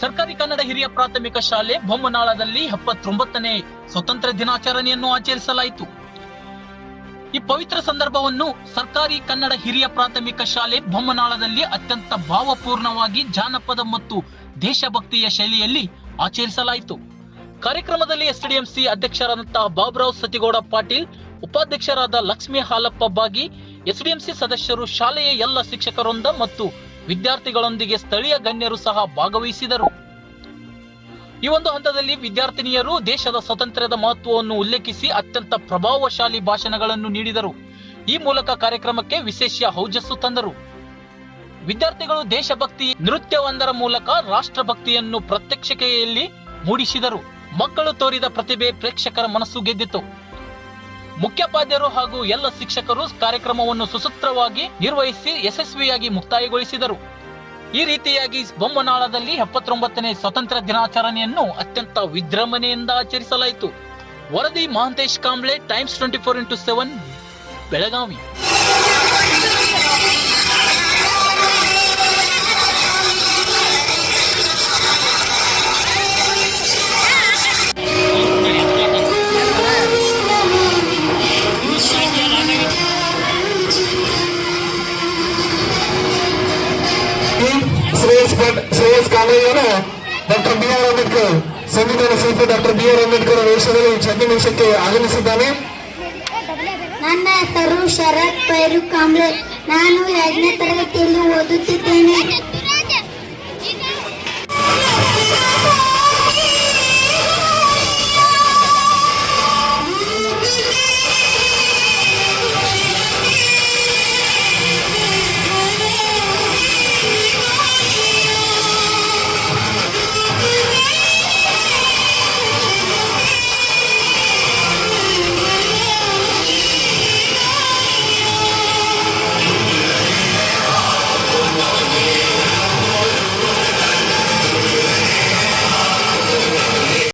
ಸರ್ಕಾರಿ ಕನ್ನಡ ಹಿರಿಯ ಪ್ರಾಥಮಿಕ ಶಾಲೆ ಬೊಮ್ಮನಾಳದಲ್ಲಿ 79ನೇ ಸ್ವತಂತ್ರ ದಿನಾಚರಣೆಯನ್ನು ಆಚರಿಸಲಾಯಿತು. ಈ ಪವಿತ್ರ ಸಂದರ್ಭವನ್ನು ಸರ್ಕಾರಿ ಕನ್ನಡ ಹಿರಿಯ ಪ್ರಾಥಮಿಕ ಶಾಲೆ ಬೊಮ್ಮನಾಳದಲ್ಲಿ ಅತ್ಯಂತ ಭಾವಪೂರ್ಣವಾಗಿ ಜಾನಪದ ಮತ್ತು ದೇಶಭಕ್ತಿಯ ಶೈಲಿಯಲ್ಲಿ ಆಚರಿಸಲಾಯಿತು. ಕಾರ್ಯಕ್ರಮದಲ್ಲಿ ಎಸ್ಡಿಎಂಸಿ ಅಧ್ಯಕ್ಷರಾದಂತಹ ಬಾಬುರಾವ್ ಸತಿಗೌಡ ಪಾಟೀಲ್, ಉಪಾಧ್ಯಕ್ಷರಾದ ಲಕ್ಷ್ಮೀ ಹಾಲಪ್ಪ ಬಾಗಿ, ಎಸ್ಡಿಎಂಸಿ ಸದಸ್ಯರು, ಶಾಲೆಯ ಎಲ್ಲ ಶಿಕ್ಷಕರೊಂದ ಮತ್ತು ವಿದ್ಯಾರ್ಥಿಗಳೊಂದಿಗೆ ಸ್ಥಳೀಯ ಗಣ್ಯರು ಸಹ ಭಾಗವಹಿಸಿದರು. ಈ ಒಂದು ಹಂತದಲ್ಲಿ ವಿದ್ಯಾರ್ಥಿನಿಯರು ದೇಶದ ಸ್ವಾತಂತ್ರ್ಯದ ಮಹತ್ವವನ್ನು ಉಲ್ಲೇಖಿಸಿ ಅತ್ಯಂತ ಪ್ರಭಾವಶಾಲಿ ಭಾಷಣಗಳನ್ನು ನೀಡಿದರು. ಈ ಮೂಲಕ ಕಾರ್ಯಕ್ರಮಕ್ಕೆ ವಿಶೇಷ ಔಜಸ್ಸು ತಂದರು. ವಿದ್ಯಾರ್ಥಿಗಳು ದೇಶಭಕ್ತಿ ನೃತ್ಯವೊಂದರ ಮೂಲಕ ರಾಷ್ಟ್ರಭಕ್ತಿಯನ್ನು ಪ್ರತ್ಯಕ್ಷತೆಯಲ್ಲಿ ಮೂಡಿಸಿದರು. ಮಕ್ಕಳು ತೋರಿದ ಪ್ರತಿಭೆ ಪ್ರೇಕ್ಷಕರ ಮನಸ್ಸು ಗೆದ್ದಿತು. ಮುಖ್ಯೋಪಾಧ್ಯಾಯರು ಹಾಗೂ ಎಲ್ಲ ಶಿಕ್ಷಕರು ಕಾರ್ಯಕ್ರಮವನ್ನು ಸುಸೂತ್ರವಾಗಿ ನಿರ್ವಹಿಸಿ ಯಶಸ್ವಿಯಾಗಿ ಮುಕ್ತಾಯಗೊಳಿಸಿದರು. ಈ ರೀತಿಯಾಗಿ ಬೊಮ್ಮನಾಳದಲ್ಲಿ 79ನೇ ಸ್ವಾತಂತ್ರ್ಯ ದಿನಾಚರಣೆಯನ್ನು ಅತ್ಯಂತ ವಿಜೃಂಭಣೆಯಿಂದ ಆಚರಿಸಲಾಯಿತು. ವರದಿ ಮಹಾಂತೇಶ್ ಕಾಂಬ್ಳೆ, ಟೈಮ್ಸ್ 24x7, ಬೆಳಗಾವಿ. ಶ್ರೇಯಸ್ ಕಾಂಬ್ಳೆಯನ್ನು ಡಾಕ್ಟರ್ ಬಿ.ಆರ್. ಅಂಬೇಡ್ಕರ್ ಸಂವಿಧಾನ ಶಿಲ್ಪಿ ಡಾಕ್ಟರ್ ಬಿ.ಆರ್. ಅಂಬೇಡ್ಕರ್ ವೇಷದಲ್ಲಿ ಛಾಯಾಗ್ರಹಣಕ್ಕೆ ಆಗಮಿಸಿದ್ದಾನೆ. ನನ್ನ ಹೆಸರು ಶರತ್ ಪೈರು ಕಾಂಬ್ಳೆ. ನಾನು 2ನೇ ತರಗತಿಯಲ್ಲಿ ಓದುತ್ತಿದ್ದೇನೆ.